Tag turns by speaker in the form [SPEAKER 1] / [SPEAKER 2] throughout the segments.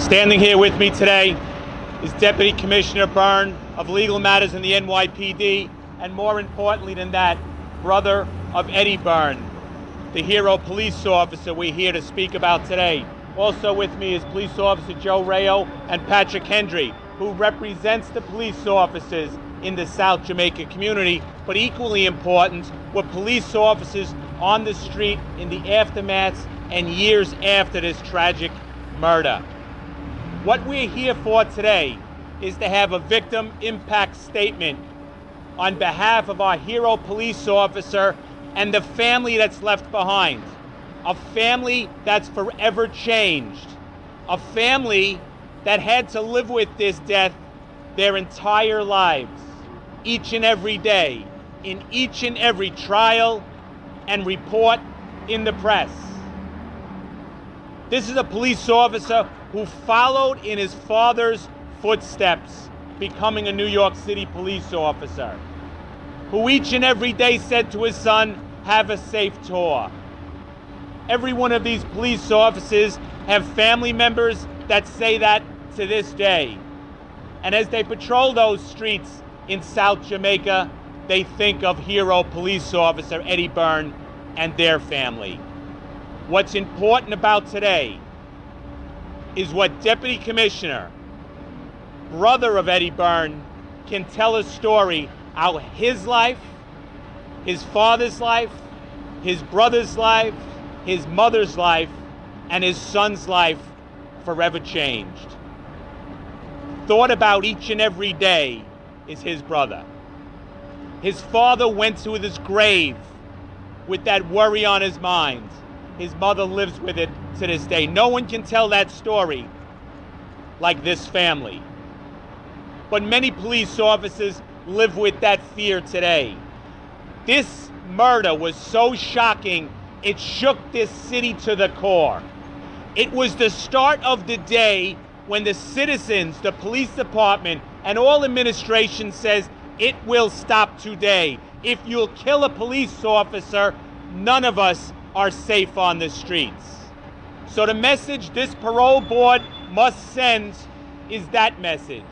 [SPEAKER 1] Standing here with me today is Deputy Commissioner Byrne of Legal Matters in the NYPD, and more importantly than that, brother of Eddie Byrne, the hero police officer we're here to speak about today. Also with me is Police Officer Joe Rayo and Patrick Hendry, who represents the police officers in the South Jamaica community, but equally important, were police officers on the street in the aftermath and years after this tragic murder. What we're here for today is to have a victim impact statement on behalf of our hero police officer and the family that's left behind. A family that's forever changed. A family that had to live with this death their entire lives, each and every day, in each and every trial and report in the press. This is a police officer who followed in his father's footsteps, becoming a New York City police officer, who each and every day said to his son, "Have a safe tour." Every one of these police officers have family members that say that to this day. And as they patrol those streets in South Jamaica, they think of hero police officer Eddie Byrne and their family. What's important about today is what Deputy Commissioner, brother of Eddie Byrne, can tell a story how his life, his father's life, his brother's life, his mother's life, and his son's life forever changed. Thought about each and every day is his brother. His father went to his grave with that worry on his mind. His mother lives with it to this day. No one can tell that story like this family. But many police officers live with that fear today. This murder was so shocking, it shook this city to the core. It was the start of the day when the citizens, the police department, and all administration says, it will stop today. If you'll kill a police officer, none of us are safe on the streets. So the message this parole board must send is that message.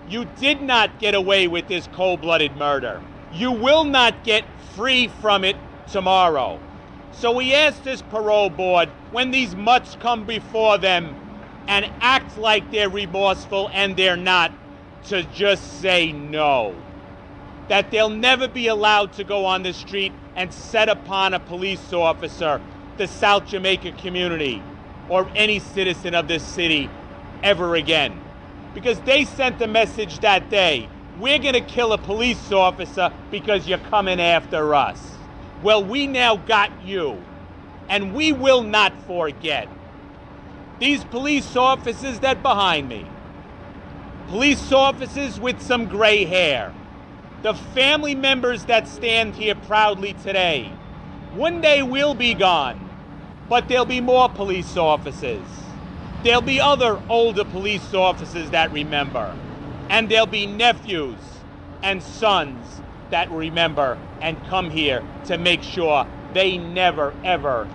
[SPEAKER 1] You did not get away with this cold-blooded murder. You will not get free from it tomorrow. So we ask this parole board, when these mutts come before them and act like they're remorseful and they're not, to just say no. That they'll never be allowed to go on the street and set upon a police officer, the South Jamaica community, or any citizen of this city ever again. Because they sent the message that day, we're gonna kill a police officer because you're coming after us. Well, we now got you, and we will not forget. These police officers that behind me, police officers with some gray hair, the family members that stand here proudly today. One day we'll be gone, but there'll be more police officers. There'll be other older police officers that remember, and there'll be nephews and sons that remember and come here to make sure they never, ever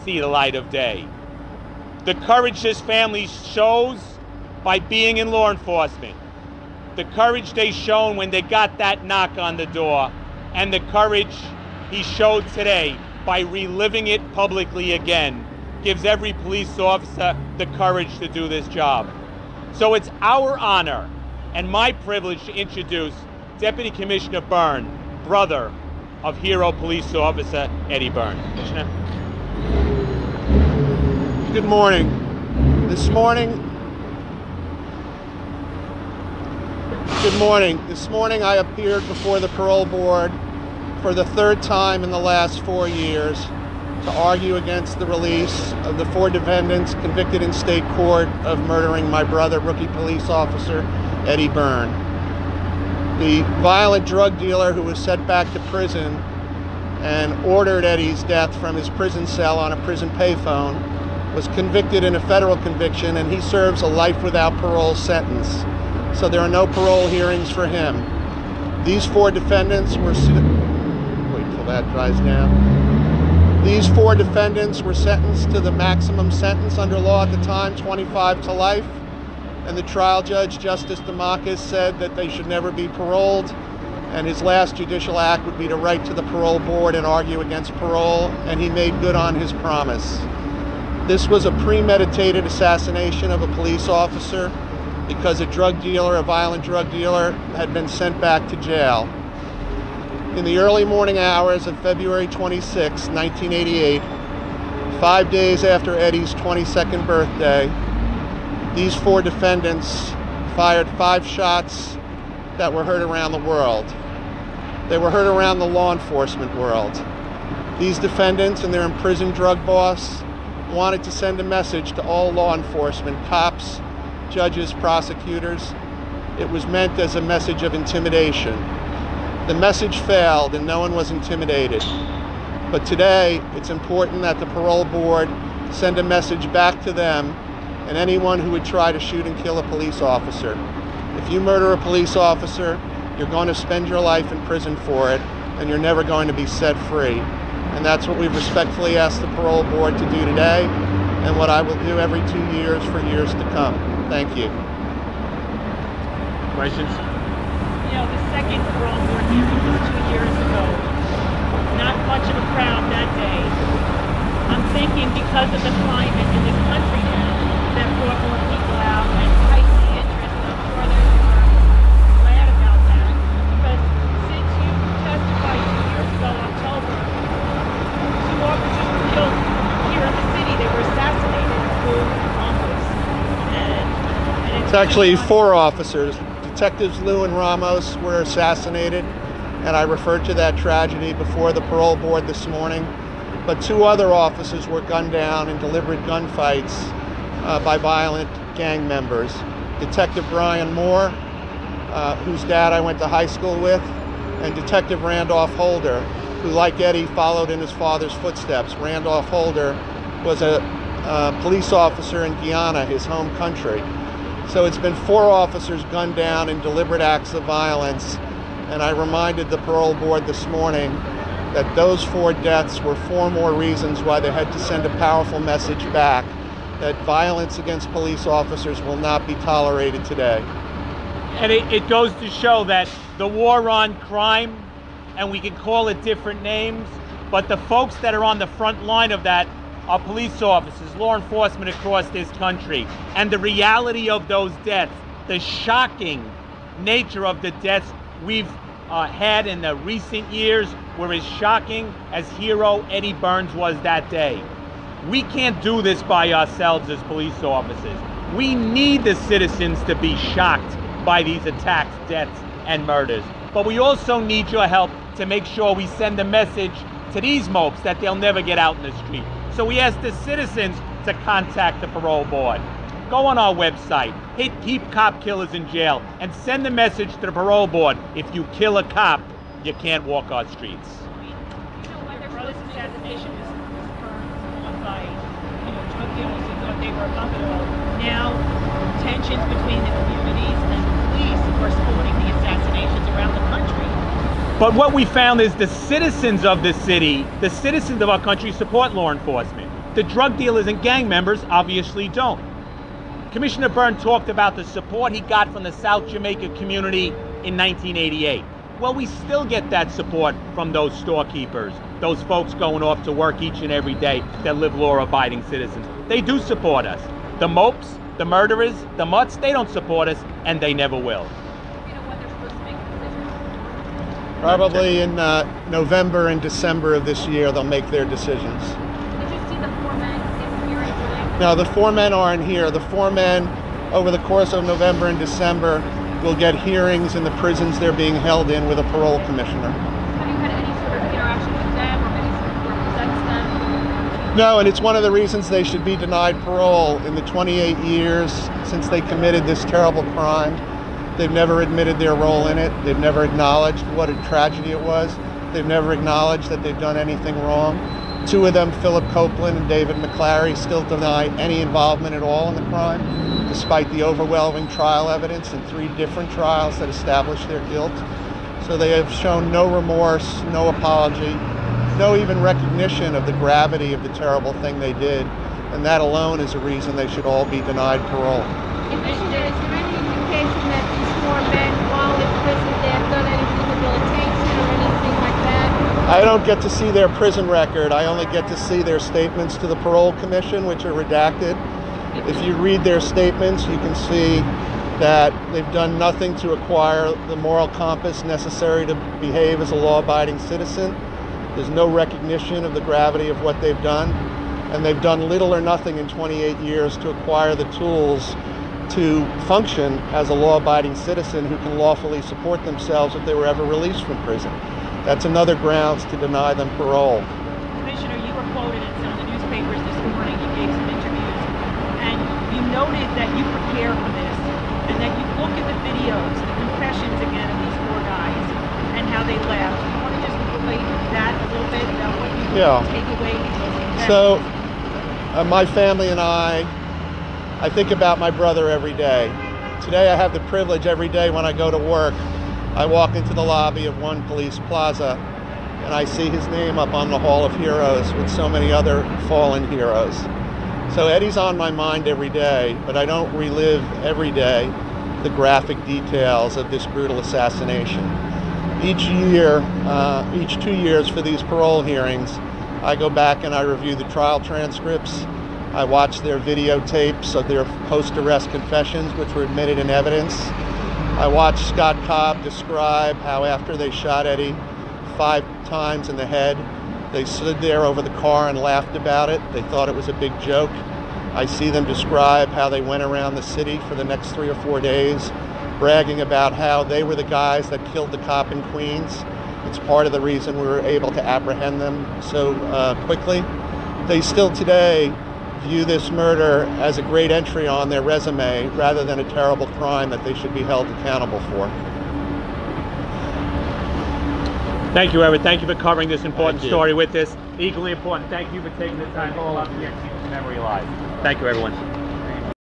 [SPEAKER 1] see the light of day. The courage this family shows by being in law enforcement, the courage they shown when they got that knock on the door, and the courage he showed today by reliving it publicly again, gives every police officer the courage to do this job. So it's our honor and my privilege to introduce Deputy Commissioner Byrne, brother of hero police officer Eddie Byrne. Commissioner.
[SPEAKER 2] Good morning. This morning I appeared before the parole board for the third time in the last 4 years to argue against the release of the 4 defendants convicted in state court of murdering my brother, rookie police officer Eddie Byrne. The violent drug dealer who was sent back to prison and ordered Eddie's death from his prison cell on a prison payphone was convicted in a federal conviction, and he serves a life without parole sentence. So there are no parole hearings for him. These 4 defendants were wait till that dries down. These 4 defendants were sentenced to the maximum sentence under law at the time, 25 to life, and the trial judge, Justice Demakis, said that they should never be paroled, and his last judicial act would be to write to the parole board and argue against parole, and he made good on his promise. This was a premeditated assassination of a police officer because a drug dealer, a violent drug dealer, had been sent back to jail. In the early morning hours of February 26, 1988, 5 days after Eddie's 22nd birthday, these 4 defendants fired 5 shots that were heard around the world. They were heard around the law enforcement world. These defendants and their imprisoned drug boss wanted to send a message to all law enforcement, cops, judges, prosecutors. It was meant as a message of intimidation. The message failed and no one was intimidated. But today, it's important that the parole board send a message back to them and anyone who would try to shoot and kill a police officer. If you murder a police officer, you're going to spend your life in prison for it, and you're never going to be set free. And that's what we've respectfully asked the parole board to do today, and what I will do every 2 years for years to come. Thank you.
[SPEAKER 1] Questions?
[SPEAKER 3] You know, the second parole board hearing was 2 years ago. Not much of a crowd that day. I'm thinking because of the climate in this country now, that brought more people out and heightened the interest, and I'm sure they were glad about that. Because since you testified 2 years ago, October, 2 officers were killed here in the city. They were assassinated through Ramos. And
[SPEAKER 2] It's actually 4 officers. Detectives Lou and Ramos were assassinated, and I referred to that tragedy before the parole board this morning. But 2 other officers were gunned down in deliberate gunfights by violent gang members. Detective Brian Moore, whose dad I went to high school with, and Detective Randolph Holder, who, like Eddie, followed in his father's footsteps. Randolph Holder was a police officer in Guyana, his home country. So it's been 4 officers gunned down in deliberate acts of violence, and I reminded the parole board this morning that those 4 deaths were 4 more reasons why they had to send a powerful message back that violence against police officers will not be tolerated today.
[SPEAKER 1] And it goes to show that the war on crime, and we can call it different names, but the folks that are on the front line of that are police officers, law enforcement across this country. And the reality of those deaths, the shocking nature of the deaths we've had in the recent years were as shocking as hero Eddie Burns was that day. We can't do this by ourselves as police officers. We need the citizens to be shocked by these attacks, deaths, and murders. But we also need your help to make sure we send a message to these mopes that they'll never get out in the street. So we ask the citizens to contact the parole board. Go on our website, hit Keep Cop Killers in Jail, and send a message to the parole board. If you kill a cop, you can't walk our streets.
[SPEAKER 3] you know, whether this assassination was on by, drug dealers who thought they were above it all. Now, tensions between the communities and the police are supporting the assassinations around the country.
[SPEAKER 1] But what we found is the citizens of the city, the citizens of our country support law enforcement. The drug dealers and gang members obviously don't. Commissioner Byrne talked about the support he got from the South Jamaica community in 1988. Well, we still get that support from those storekeepers, those folks going off to work each and every day that live law-abiding citizens. They do support us. The mopes, the murderers, the mutts, they don't support us, and they never will.
[SPEAKER 3] You know when they're supposed to make a decision?
[SPEAKER 2] Probably in November and December of this year, they'll make their decisions.
[SPEAKER 3] Did you see the 4 men in hearing today?
[SPEAKER 2] Now, the 4 men aren't here. The 4 men, over the course of November and December, will get hearings in the prisons they're being held in with a parole commissioner.
[SPEAKER 3] Have you had any sort of interaction with them or any sort of represents them?
[SPEAKER 2] No, and it's one of the reasons they should be denied parole. In the 28 years since they committed this terrible crime, they've never admitted their role in it. They've never acknowledged what a tragedy it was. They've never acknowledged that they've done anything wrong. 2 of them, Philip Copeland and David McClary, still deny any involvement at all in the crime, despite the overwhelming trial evidence in 3 different trials that established their guilt. So they have shown no remorse, no apology no even recognition of the gravity of the terrible thing they did, and that alone is a reason they should all be denied parole.
[SPEAKER 4] Commissioner, is there any indication that these four men, while in prison, they have done any rehabilitation or anything like that?
[SPEAKER 2] I don't get to see their prison record. I only get to see their statements to the Parole Commission, which are redacted. If you read their statements, you can see that they've done nothing to acquire the moral compass necessary to behave as a law-abiding citizen. There's no recognition of the gravity of what they've done, and they've done little or nothing in 28 years to acquire the tools to function as a law-abiding citizen who can lawfully support themselves if they were ever released from prison. That's another grounds to deny them parole.
[SPEAKER 3] Commissioner, you were quoted in some of the newspapers this morning. You gave some interviews, and you noted that you prepared for this, and that you look at the videos, the confessions again of these four guys, and how they left. You want to just relate that a little bit about what you take away from those confessions?
[SPEAKER 2] So, my family and I think about my brother every day. Today I have the privilege every day when I go to work, I walk into the lobby of One Police Plaza and I see his name up on the Hall of Heroes with so many other fallen heroes. So Eddie's on my mind every day, but I don't relive every day the graphic details of this brutal assassination. Each year, each 2 years for these parole hearings, I go back and I review the trial transcripts. I watch their videotapes of their post-arrest confessions, which were admitted in evidence. I watched Scott Cobb describe how after they shot Eddie 5 times in the head, they stood there over the car and laughed about it. They thought it was a big joke. I see them describe how they went around the city for the next 3 or 4 days, bragging about how they were the guys that killed the cop in Queens. It's part of the reason we were able to apprehend them so quickly. They still today view this murder as a great entry on their resume rather than a terrible crime that they should be held accountable for.
[SPEAKER 1] Thank you, Edward. Thank you for covering this important story with us. Equally important, thank you for taking the time to come up here and keep this memory alive. Thank you, everyone.